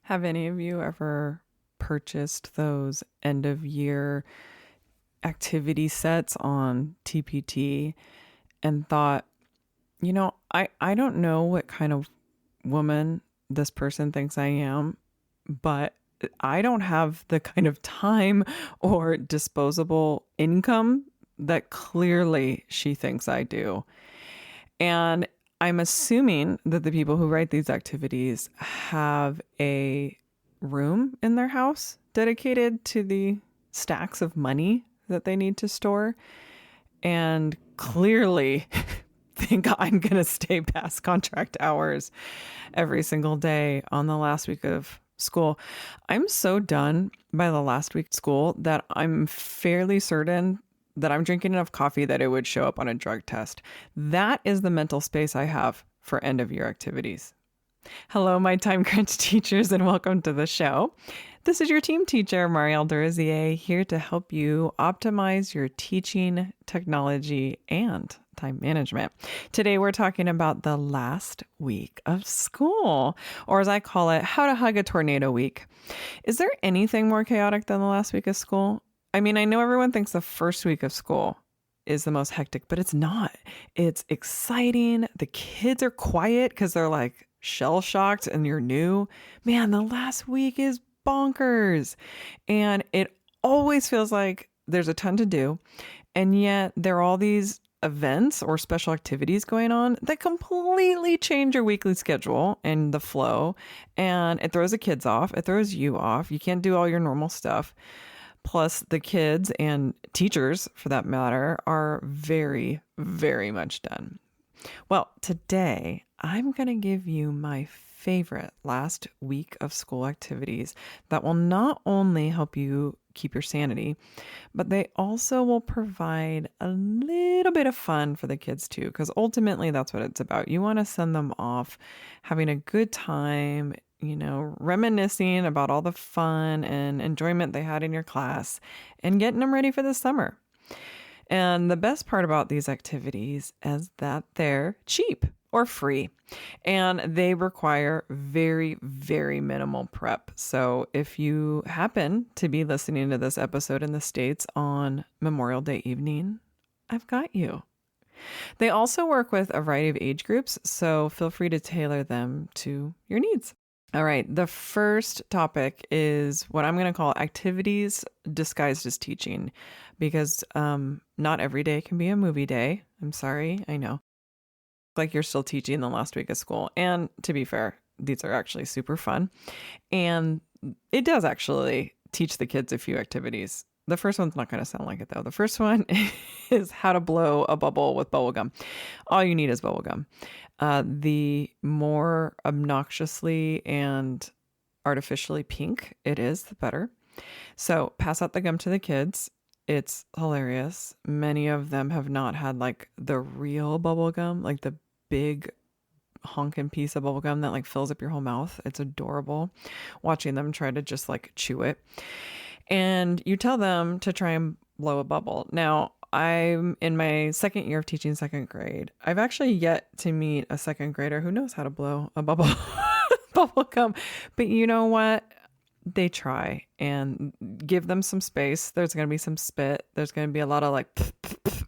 Have any of you ever purchased those end of year activity sets on TPT and thought, I don't know what kind of woman this person thinks I am, but I don't have the kind of time or disposable income that clearly she thinks I do. And I'm assuming that the people who write these activities have a room in their house dedicated to the stacks of money that they need to store, and clearly think I'm going to stay past contract hours every single day on the last week of school. I'm so done by the last week of school that I'm fairly certain that I'm drinking enough coffee that it would show up on a drug test. That is the mental space I have for end of year activities. Hello, my time crunch teachers, and welcome to the show. This is your team teacher, Marielle Durazier, here to help you optimize your teaching, technology, and time management. Today, we're talking about the last week of school, or as I call it, how to hug a tornado week. Is there anything more chaotic than the last week of school? I mean, I know everyone thinks the first week of school is the most hectic, but it's not. It's exciting. The kids are quiet because they're like shell shocked and you're new. Man, the last week is bonkers. And it always feels like there's a ton to do. And yet there are all these events or special activities going on that completely change your weekly schedule and the flow. And it throws the kids off. It throws you off. You can't do all your normal stuff. Plus, the kids and teachers, for that matter, are very, very much done. Well, today, I'm going to give you my favorite last week of school activities that will not only help you keep your sanity, but they also will provide a little bit of fun for the kids too, because ultimately that's what it's about. You want to send them off having a good time, reminiscing about all the fun and enjoyment they had in your class and getting them ready for the summer. And the best part about these activities is that they're cheap or free, and they require very, very minimal prep. So if you happen to be listening to this episode in the States on Memorial Day evening, I've got you. They also work with a variety of age groups, so feel free to tailor them to your needs. All right, the first topic is what I'm going to call activities disguised as teaching, because not every day can be a movie day. I'm sorry, I know. Like you're still teaching the last week of school. And to be fair, these are actually super fun. And it does actually teach the kids a few activities. The first one's not going to sound like it, though. The first one is how to blow a bubble with bubble gum. All you need is bubble gum. The more obnoxiously and artificially pink it is, the better. So pass out the gum to the kids. It's hilarious. Many of them have not had like the real bubble gum, like the big honking piece of bubble gum that like fills up your whole mouth. It's adorable watching them try to just like chew it. And you tell them to try and blow a bubble. Now, I'm in my second year of teaching second grade. I've actually yet to meet a second grader who knows how to blow a bubble gum. But you know what? They try, and give them some space. There's going to be some spit. There's going to be a lot of like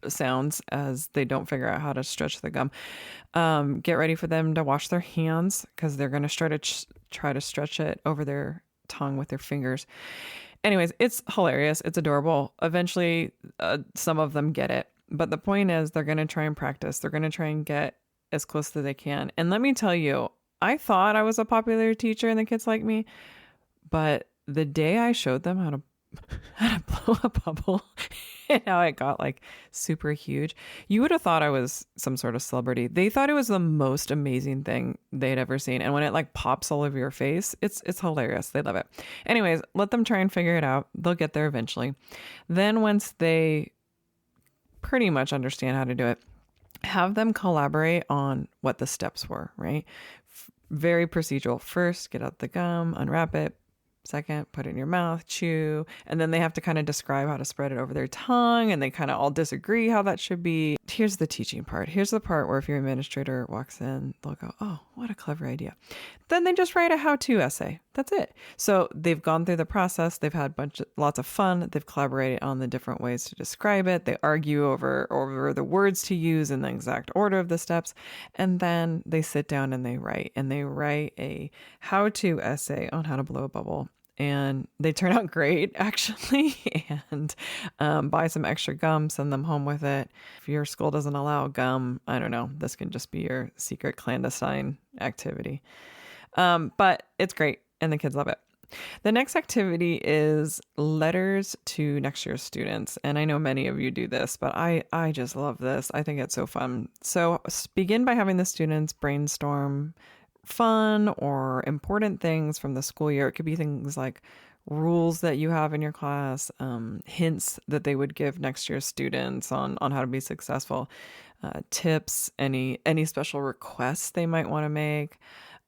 sounds as they don't figure out how to stretch the gum. Get ready for them to wash their hands because they're going to try to stretch it over their tongue with their fingers. Anyways, it's hilarious. It's adorable. Eventually, some of them get it. But the point is they're going to try and practice. They're going to try and get as close as they can. And let me tell you, I thought I was a popular teacher and the kids like me. But the day I showed them how to blow a bubble and how it got like super huge, you would have thought I was some sort of celebrity. They thought it was the most amazing thing they'd ever seen. And when it like pops all over your face, it's hilarious. They love it. Anyways, let them try and figure it out. They'll get there eventually. Then once they pretty much understand how to do it, have them collaborate on what the steps were, right? Very procedural. First, get out the gum, unwrap it, second, put it in your mouth, chew, and then they have to kind of describe how to spread it over their tongue, and they kind of all disagree how that should be. Here's the teaching part. Here's the part where if your administrator walks in, they'll go, oh, what a clever idea. Then they just write a how-to essay. That's it. So they've gone through the process. They've had lots of fun. They've collaborated on the different ways to describe it. They argue over the words to use in the exact order of the steps. And then they sit down and they write a how-to essay on how to blow a bubble. And they turn out great, actually. And buy some extra gum, send them home with it. If your school doesn't allow gum, I don't know, this can just be your secret clandestine activity. But it's great, and the kids love it. The next activity is letters to next year's students. And I know many of you do this, but I just love this. I think it's so fun. So begin by having the students brainstorm fun or important things from the school year. It could be things like rules that you have in your class, hints that they would give next year's students on how to be successful, tips, any special requests they might want to make,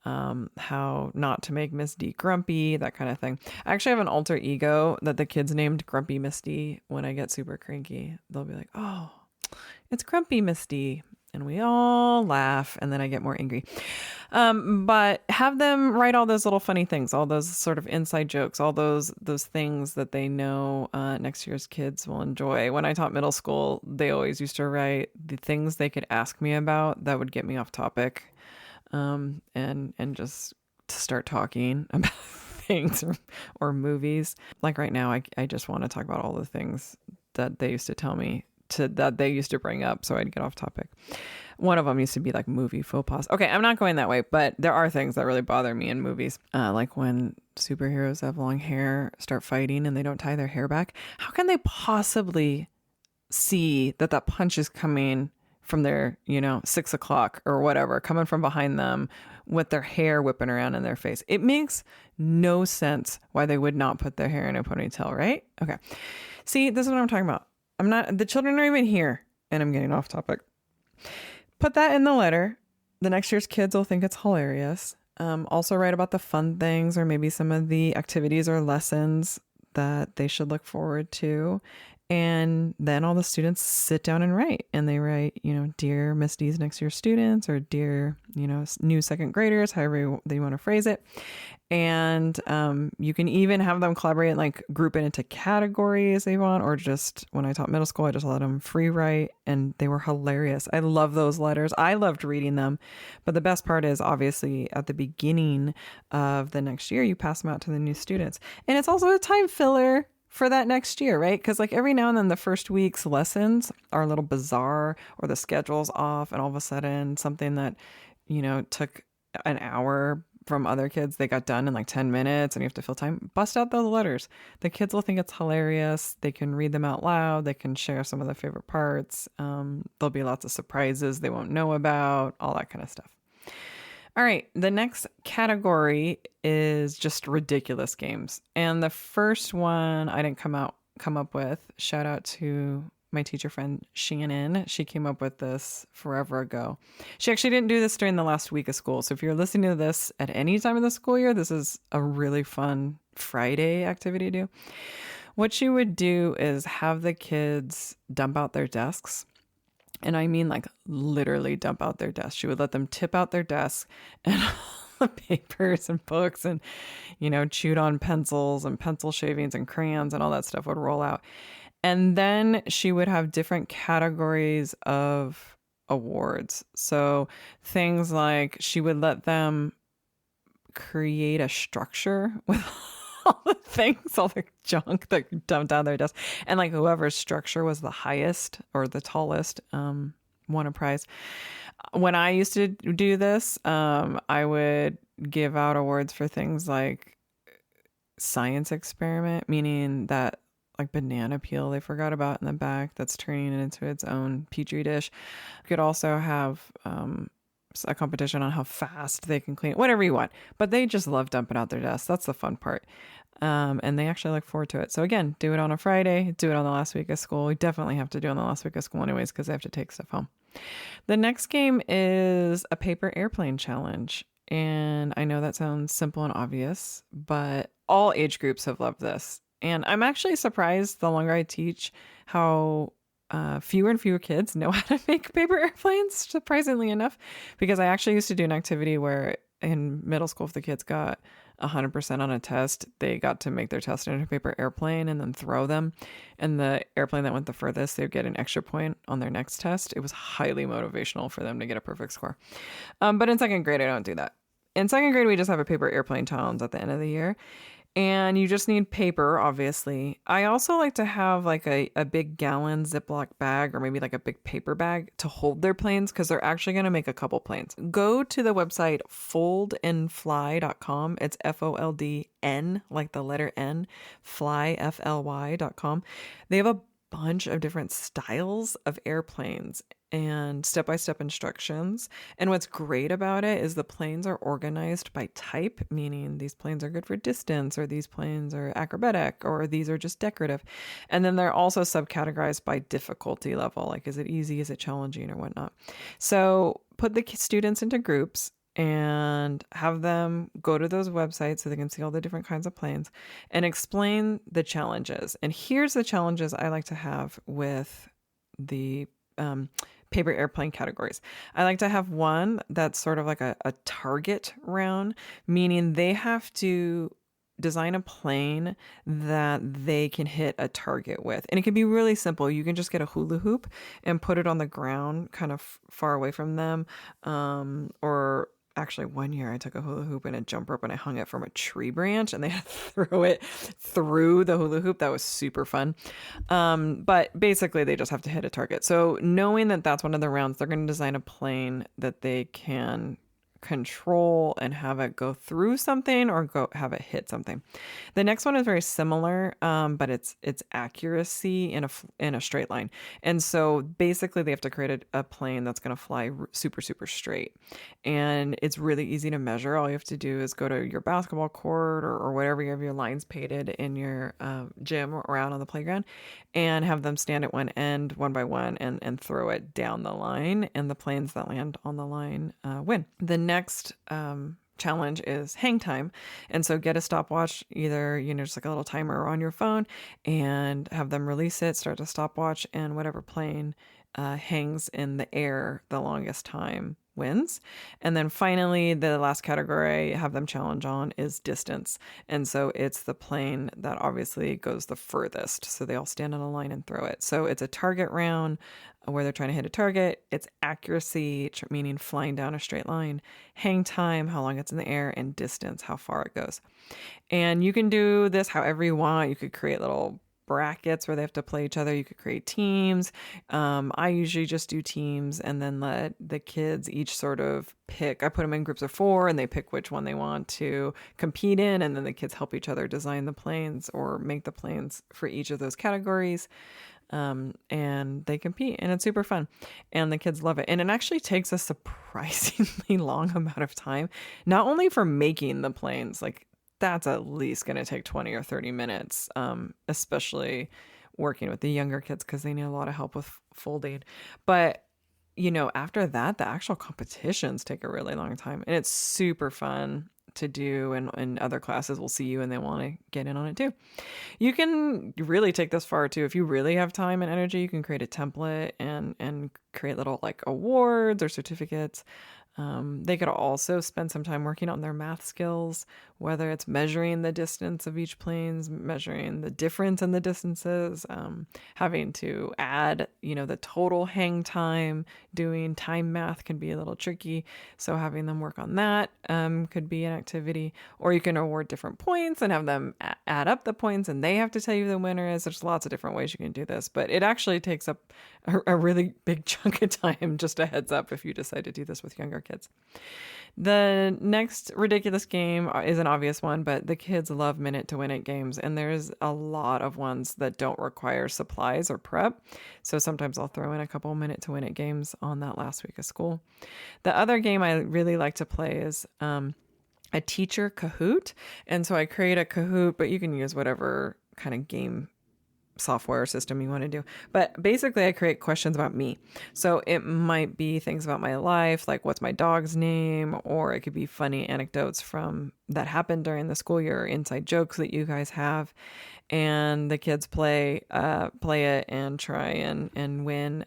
how not to make Miss D grumpy, that kind of thing. I actually have an alter ego that the kids named Grumpy Miss D. When I get super cranky, they'll be like, oh, it's Grumpy Miss D. And we all laugh, and then I get more angry. But have them write all those little funny things, all those sort of inside jokes, all those things that they know next year's kids will enjoy. When I taught middle school, they always used to write the things they could ask me about that would get me off topic, and just to start talking about things or movies. Like right now, I just want to talk about all the things that they used to tell me that they used to bring up, so I'd get off topic. One of them used to be like movie faux pas. Okay, I'm not going that way, but there are things that really bother me in movies, like when superheroes have long hair, start fighting, and they don't tie their hair back. How can they possibly see that punch is coming from their, 6 o'clock or whatever, coming from behind them with their hair whipping around in their face? It makes no sense why they would not put their hair in a ponytail, right? Okay. See, this is what I'm talking about. The children are even here, and I'm getting off topic. Put that in the letter. The next year's kids will think it's hilarious. Also write about the fun things or maybe some of the activities or lessons that they should look forward to. And then all the students sit down and write. And they write, dear Miss D's next year's students, or dear, new second graders, however they want to phrase it. And you can even have them collaborate and like group it into categories they want, or just when I taught middle school, I just let them free write, and they were hilarious. I love those letters. I loved reading them. But the best part is obviously at the beginning of the next year, you pass them out to the new students. And it's also a time filler for that next year, right? Because like every now and then the first week's lessons are a little bizarre, or the schedule's off, and all of a sudden something that, took an hour from other kids, they got done in like 10 minutes and you have to fill time. Bust out those letters. The kids will think it's hilarious. They can read them out loud. They can share some of their favorite parts. There'll be lots of surprises they won't know about, all that kind of stuff. All right, the next category is just ridiculous games. And the first one I didn't come up with. Shout out to my teacher friend Shannon. She came up with this forever ago. She actually didn't do this during the last week of school. So if you're listening to this at any time of the school year, this is a really fun Friday activity to do. What she would do is have the kids dump out their desks. And I mean like literally dump out their desks. She would let them tip out their desks, and all the papers and books and, chewed on pencils and pencil shavings and crayons and all that stuff would roll out. And then she would have different categories of awards. So things like she would let them create a structure with all the things, all the junk that dumped out their desk. And like whoever's structure was the highest or the tallest won a prize. When I used to do this, I would give out awards for things like science experiment, meaning that like banana peel they forgot about in the back that's turning it into its own petri dish. You could also have a competition on how fast they can clean it, whatever you want. But they just love dumping out their desks. That's the fun part. And they actually look forward to it. So again, do it on a Friday, do it on the last week of school. We definitely have to do it on the last week of school anyways, because they have to take stuff home. The next game is a paper airplane challenge. And I know that sounds simple and obvious, but all age groups have loved this. And I'm actually surprised the longer I teach how fewer and fewer kids know how to make paper airplanes, surprisingly enough, because I actually used to do an activity where in middle school, if the kids got 100% on a test, they got to make their test in a paper airplane and then throw them. And the airplane that went the furthest, they would get an extra point on their next test. It was highly motivational for them to get a perfect score. But in second grade, I don't do that. In second grade, we just have a paper airplane challenge at the end of the year. And you just need paper, obviously. I also like to have like a big gallon Ziploc bag or maybe like a big paper bag to hold their planes because they're actually going to make a couple planes. Go to the website foldandfly.com. It's FOLDN, like the letter N, fly, FLY.com. They have a bunch of different styles of airplanes and step-by-step instructions. And what's great about it is the planes are organized by type, meaning these planes are good for distance, or these planes are acrobatic, or these are just decorative. And then they're also subcategorized by difficulty level, like is it easy, is it challenging, or whatnot. So put the students into groups and have them go to those websites so they can see all the different kinds of planes and explain the challenges. And here's the challenges I like to have with the paper airplane categories. I like to have one that's sort of like a target round, meaning they have to design a plane that they can hit a target with. And it can be really simple. You can just get a hula hoop and put it on the ground kind of far away from them. Or actually, one year I took a hula hoop and a jump rope and I hung it from a tree branch and they had to throw it through the hula hoop. That was super fun. But basically, they just have to hit a target. So knowing that that's one of the rounds, they're going to design a plane that they can control and have it go through something or go have it hit something. The next one is very similar, but it's accuracy in a straight line. And so basically they have to create a plane that's going to fly super, super straight. And it's really easy to measure. All you have to do is go to your basketball court or whatever you have your lines painted in your gym or out on the playground and have them stand at one end one by one and throw it down the line. And the planes that land on the line win. The next challenge is hang time. And so get a stopwatch, either, just like a little timer on your phone and have them release it, start a stopwatch, and whatever plane hangs in the air the longest time wins. And then finally, the last category I have them challenge on is distance. And so it's the plane that obviously goes the furthest. So they all stand on a line and throw it. So it's a target round where they're trying to hit a target. It's accuracy, meaning flying down a straight line, hang time, how long it's in the air, and distance, how far it goes. And you can do this however you want. You could create little brackets where they have to play each other. You could create teams. I usually just do teams and then let the kids each sort of pick. I put them in groups of 4 and they pick which one they want to compete in. And then the kids help each other design the planes or make the planes for each of those categories. And they compete and it's super fun and the kids love it. And it actually takes a surprisingly long amount of time, not only for making the planes, like that's at least going to take 20 or 30 minutes, especially working with the younger kids because they need a lot of help with folding. But, after that, the actual competitions take a really long time and it's super fun to do. And other classes will see you and they want to get in on it too. You can really take this far too. If you really have time and energy, you can create a template and create little like awards or certificates. They could also spend some time working on their math skills, whether it's measuring the distance of each planes, measuring the difference in the distances, having to add, the total hang time. Doing time math can be a little tricky. So having them work on that could be an activity. Or you can award different points and have them add up the points and they have to tell you who the winner is. There's lots of different ways you can do this, but it actually takes up a really big chunk of time. Just a heads up if you decide to do this with younger kids. The next ridiculous game is an obvious one, but the kids love minute to win it games. And there's a lot of ones that don't require supplies or prep. So sometimes I'll throw in a couple minute to win it games on that last week of school. The other game I really like to play is a teacher Kahoot. And so I create a Kahoot, but you can use whatever kind of game software system you want to do. But basically, I create questions about me. So it might be things about my life, like what's my dog's name, or it could be funny anecdotes from that happened during the school year, or inside jokes that you guys have, and the kids play it and try and win.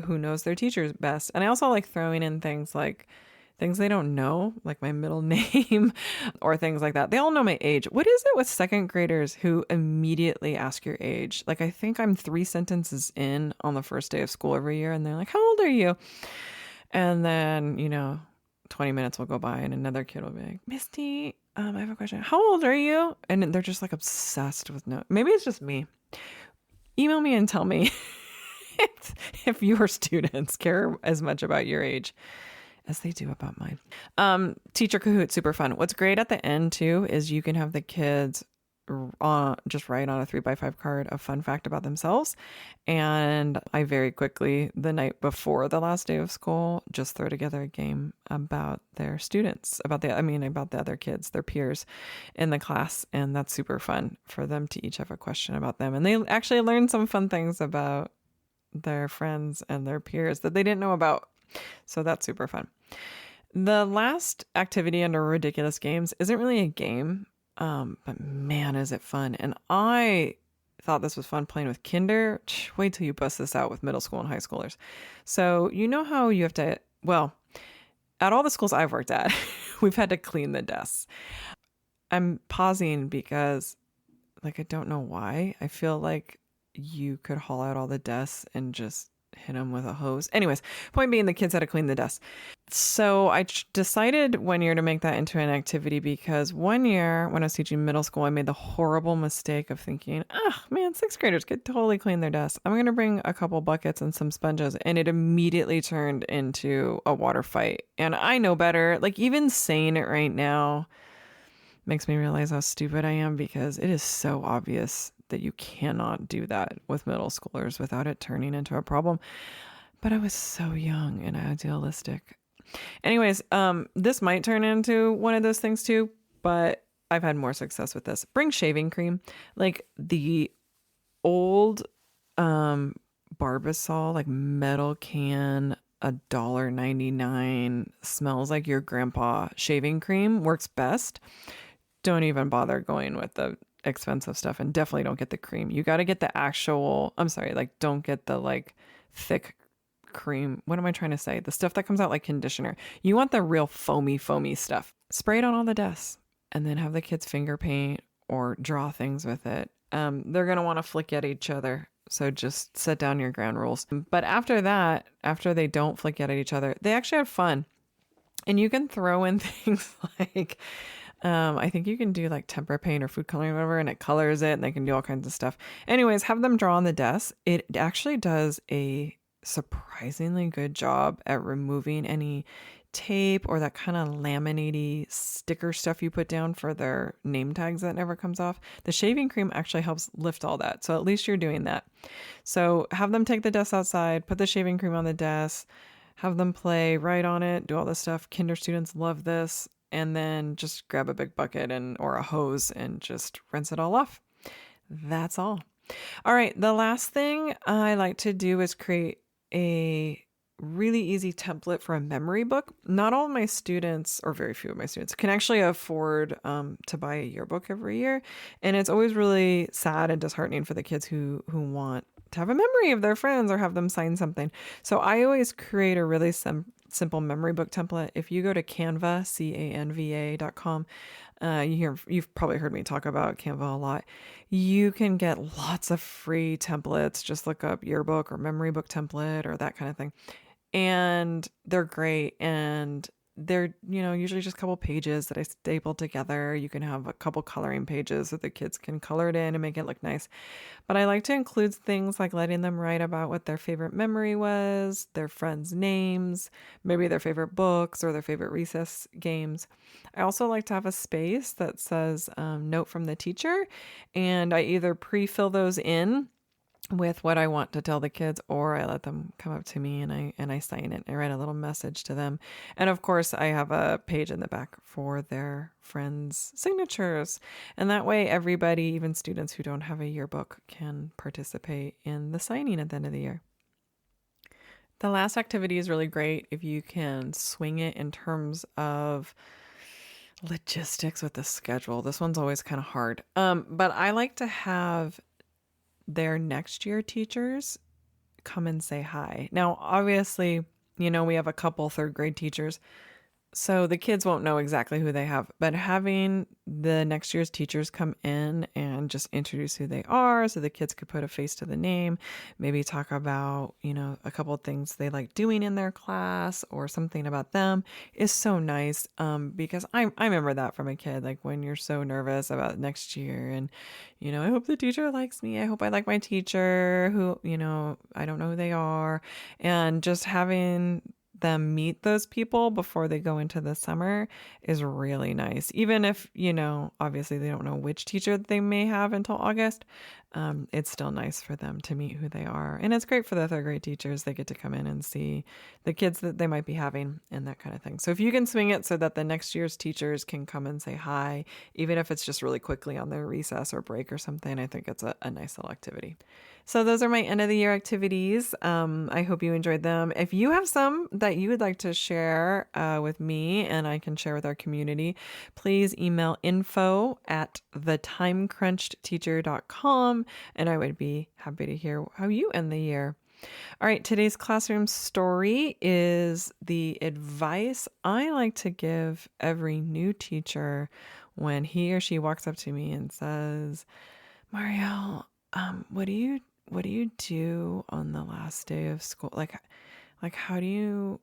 Who knows their teachers best? And I also like throwing in things like things they don't know, like my middle name or things like that. They all know my age. What is it with second graders who immediately ask your age? Like, I think I'm 3 sentences in on the first day of school every year, and they're like, how old are you? And then, 20 minutes will go by and another kid will be like, Misty, I have a question. How old are you? And they're just like obsessed with no. Maybe it's just me. Email me and tell me if your students care as much about your age as they do about mine. Teacher Kahoot, super fun. What's great at the end too is you can have the kids just write on a 3x5 card a fun fact about themselves. And I very quickly, the night before the last day of school, just throw together a game about their students, about the other kids, their peers in the class. And that's super fun for them to each have a question about them. And they actually learn some fun things about their friends and their peers that they didn't know about. So that's super fun. The last activity under ridiculous games isn't really a game, but man, is it fun. And I thought this was fun playing with kinder. Wait till you bust this out with middle school and high schoolers. So you know how you have to, well, at all the schools I've worked at, we've had to clean the desks. I'm pausing because I don't know why. I feel like you could haul out all the desks and just hit them with a hose. Anyways, point being, the kids had to clean the desks. So I decided one year to make that into an activity because one year when I was teaching middle school, I made the horrible mistake of thinking, man, 6th graders could totally clean their desks. I'm going to bring a couple buckets and some sponges. And it immediately turned into a water fight. And I know better. Even saying it right now makes me realize how stupid I am because it is so obvious that you cannot do that with middle schoolers without it turning into a problem. But I was so young and idealistic. Anyways, this might turn into one of those things too, but I've had more success with this. Bring shaving cream, like the old Barbasol, metal can, $1.99, smells like your grandpa shaving cream works best. Don't even bother going with the expensive stuff, and definitely don't get the cream. You got to get the actual, don't get the thick cream. What am I trying to say? The stuff that comes out like conditioner. You want the real foamy stuff. Spray it on all the desks and then have the kids finger paint or draw things with it. They're going to want to flick at each other. So just set down your ground rules. But after that, after they don't flick at each other, they actually have fun. And you can throw in things like, I think you can do tempera paint or food coloring or whatever, and it colors it, and they can do all kinds of stuff. Anyways, have them draw on the desk. It actually does a surprisingly good job at removing any tape or that kind of laminate-y sticker stuff you put down for their name tags that never comes off. The shaving cream actually helps lift all that. So at least you're doing that. So have them take the desk outside, put the shaving cream on the desk, have them play, write on it, do all this stuff. Kinder students love this. And then just grab a big bucket or a hose and just rinse it all off. That's all. All right. The last thing I like to do is create a really easy template for a memory book. Not all of my students, or very few of my students, can actually afford to buy a yearbook every year. And it's always really sad and disheartening for the kids who want to have a memory of their friends or have them sign something. So I always create a really simple memory book template. If you go to Canva, Canva.com, you've probably heard me talk about Canva a lot. You can get lots of free templates. Just look up yearbook or memory book template or that kind of thing. And they're great. And they're, usually just a couple pages that I staple together. You can have a couple coloring pages so the kids can color it in and make it look nice. But I like to include things like letting them write about what their favorite memory was, their friends' names, maybe their favorite books or their favorite recess games. I also like to have a space that says note from the teacher, and I either pre-fill those in with what I want to tell the kids, or I let them come up to me and I sign it. I write a little message to them. And of course, I have a page in the back for their friends' signatures. And that way everybody, even students who don't have a yearbook, can participate in the signing at the end of the year. The last activity is really great if you can swing it in terms of logistics with the schedule. This one's always kind of hard. But I like to have their next year teachers come and say hi. Now, obviously, we have a couple third grade teachers, so the kids won't know exactly who they have, but having the next year's teachers come in and just introduce who they are so the kids could put a face to the name, maybe talk about, a couple of things they like doing in their class or something about them is so nice. Because I remember that from a kid, like when you're so nervous about next year and, I hope the teacher likes me. I hope I like my teacher who, I don't know who they are. And just having them meet those people before they go into the summer is really nice. Even if, obviously they don't know which teacher they may have until August, it's still nice for them to meet who they are. And it's great for the third grade teachers. They get to come in and see the kids that they might be having and that kind of thing. So if you can swing it so that the next year's teachers can come and say hi, even if it's just really quickly on their recess or break or something, I think it's a nice little activity. So those are my end of the year activities. I hope you enjoyed them. If you have some that you would like to share with me and I can share with our community, please email info@thetimecrunched.teacher.com and I would be happy to hear how you end the year. All right, today's classroom story is the advice I like to give every new teacher when he or she walks up to me and says, Marielle, what do you do on the last day of school? Like how do you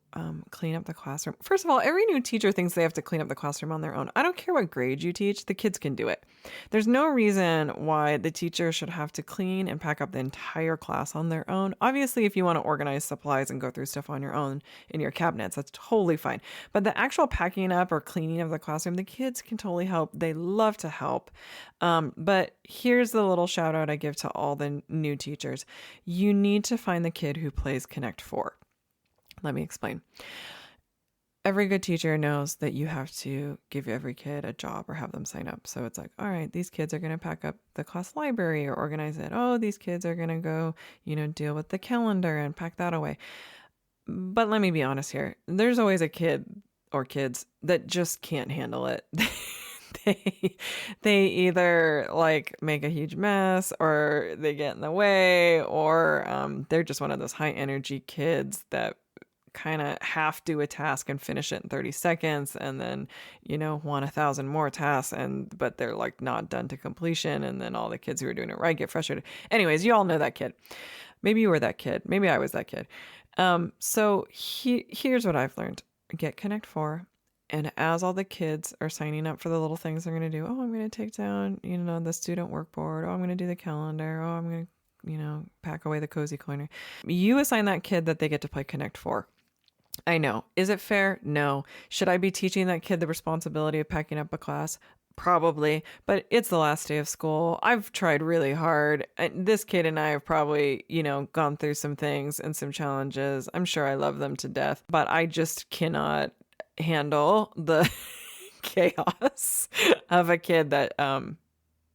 clean up the classroom? First of all, every new teacher thinks they have to clean up the classroom on their own. I don't care what grade you teach, the kids can do it. There's no reason why the teacher should have to clean and pack up the entire class on their own. Obviously, if you want to organize supplies and go through stuff on your own in your cabinets, that's totally fine. But the actual packing up or cleaning of the classroom, the kids can totally help. They love to help. But here's the little shout out I give to all the new teachers. You need to find the kid who plays Connect 4. Let me explain. Every good teacher knows that you have to give every kid a job or have them sign up. So it's like, all right, these kids are going to pack up the class library or organize it. Oh, these kids are going to go, deal with the calendar and pack that away. But let me be honest here. There's always a kid or kids that just can't handle it. They either make a huge mess or they get in the way or they're just one of those high energy kids that kind of half do a task and finish it in 30 seconds and then, want 1,000 more tasks but they're not done to completion. And then all the kids who are doing it right get frustrated. Anyways, you all know that kid. Maybe you were that kid. Maybe I was that kid. So here's what I've learned. Get Connect 4. And as all the kids are signing up for the little things they're going to do, I'm going to take down, the student workboard. I'm going to do the calendar. I'm going to, pack away the cozy corner. You assign that kid that they get to play Connect 4. I know. Is it fair? No. Should I be teaching that kid the responsibility of packing up a class? Probably, but it's the last day of school. I've tried really hard. This kid and I have probably, gone through some things and some challenges. I'm sure I love them to death, but I just cannot handle the chaos of a kid that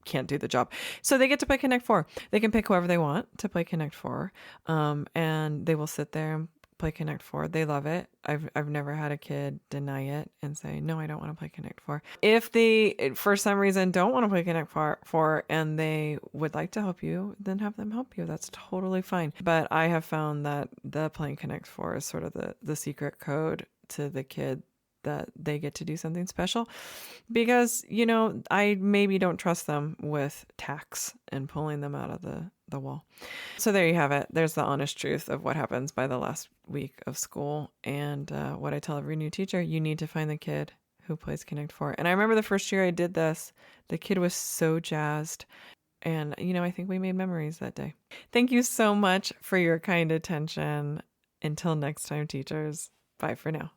can't do the job. So they get to play Connect 4. They can pick whoever they want to play Connect 4, and they will sit there and play Connect 4. They love it. I've never had a kid deny it and say, no, I don't want to play Connect 4. If they, for some reason, don't want to play Connect 4 and they would like to help you, then have them help you. That's totally fine. But I have found that the playing Connect 4 is sort of the secret code to the kid that they get to do something special because, I maybe don't trust them with tacks and pulling them out of the wall. So there you have it. There's the honest truth of what happens by the last week of school. And what I tell every new teacher, you need to find the kid who plays Connect 4. And I remember the first year I did this, the kid was so jazzed. And, I think we made memories that day. Thank you so much for your kind attention. Until next time, teachers. Bye for now.